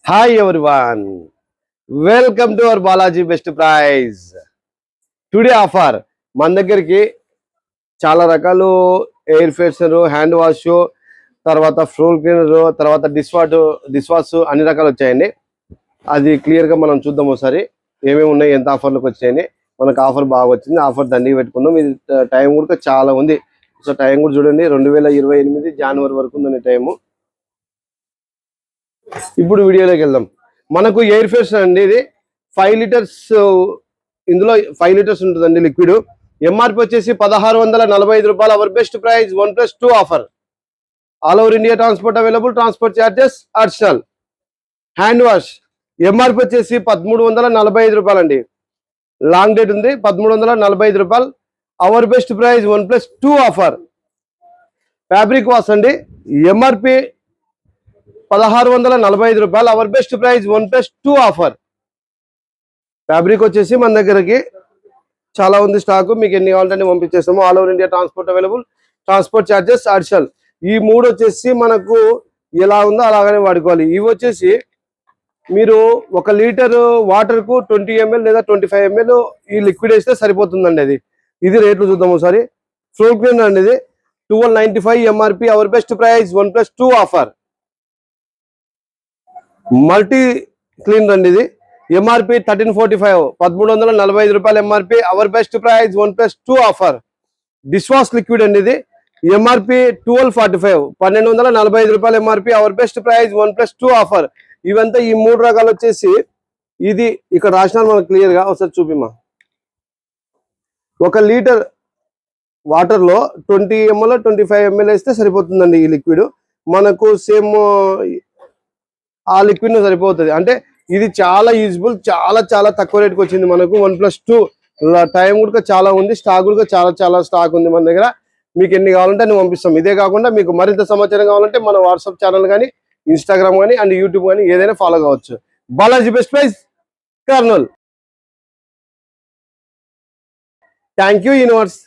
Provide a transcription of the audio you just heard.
Hi everyone, welcome to our Balaji best price. Today offer మన దగ్గరికి చాలా రకాలు ఎయిర్ ఫ్రెషనర్, హ్యాండ్ వాష్, తర్వాత ఫ్లోర్ క్లీనర్, తర్వాత డిష్ వాష్ అన్ని రకాలు వచ్చాయండి. అది క్లియర్గా మనం చూద్దాం ఒకసారి ఏమేమి ఉన్నాయి, ఎంత ఆఫర్లకు వచ్చాయని. మనకు ఆఫర్ బాగా వచ్చింది, ఆఫర్ దండిగా పెట్టుకుందాం. ఇది టైం కూడా చాలా ఉంది. సో టైం కూడా చూడండి, 2028 జనవరి వరకు ఉందండి టైము. ఇప్పుడు వీడియోలోకి వెళ్దాం. మనకు ఎయిర్ ఫ్రెషనర్ అండి, ఇది 5 లీటర్స్. ఇందులో 5 లీటర్స్ ఉంటుందండి లిక్విడ్. ఎంఆర్పి వచ్చేసి 1645 రూపాయలు. Our best price 1+2 offer. All over India transport available, transport charges additional. Hand wash MRP వచ్చేసి 1345 రూపాయలు అండి. లాంగ్ డేట్ ఉంది, 1345 రూపాయలు. Our best price 1+2 offer. Fabric wash అండి, ఎంఆర్పి 1645 రూపాయలు. Our best price 1+2 offer. Fabric వచ్చేసి మన దగ్గరకి చాలా ఉంది స్టాక్, మీకు ఎన్ని కావాలంటే పంపించేస్తాము. All over India transport available, transport charges additional. ఈ మూడు వచ్చేసి మనకు ఎలా ఉందో అలాగనే వాడుకోవాలి. ఇవి వచ్చేసి మీరు 1 లీటర్ వాటర్ కు 20 ml లేదా 25 ml ఈ లిక్విడ్ వేస్తే సరిపోతుందండి. ఇది రేట్లు చూద్దాం ఒకసారి. ఫ్లోర్ క్లీనర్ అండి, ఇది 1295 MRP. Hour best price 1+2 offer. Multi cleaner అండి, ఇది ఎంఆర్పి 1345, 1345 రూపాయలు MRP. Hour best price 1+2 offer. Dish wash liquid అండి, ఇది ఎంఆర్పి 1245, 1245 రూపాయలు MRP. Hour best price 1+2 offer. ఇవంతా ఈ మూడు రకాలు వచ్చేసి ఇది ఇక్కడ రాసినారు మనకు క్లియర్ గా, ఒకసారి చూపిమా. 1 లీటర్ వాటర్ లో 20 ml 25 ml వేస్తే సరిపోతుందండి ఈ లిక్విడ్. మనకు సేమ్ ఆ లిక్విడ్ సరిపోతుంది. అంటే ఇది చాలా యూజ్ఫుల్, చాలా తక్కువ రేట్కి వచ్చింది మనకు. 1+2 టైం కూడా చాలా ఉంది, స్టాక్ కూడా చాలా స్టాక్ ఉంది మన దగ్గర. మీకు ఎన్ని కావాలంటే అన్ని పంపిస్తాం. ఇదే కాకుండా మీకు మరింత సమాచారం కావాలంటే మన వాట్సాప్ ఛానల్ కానీ, ఇన్స్టాగ్రామ్ కానీ అండ్ యూట్యూబ్ కానీ ఏదైనా ఫాలో కావచ్చు. Balaji best price, Kurnool. Thank you universe.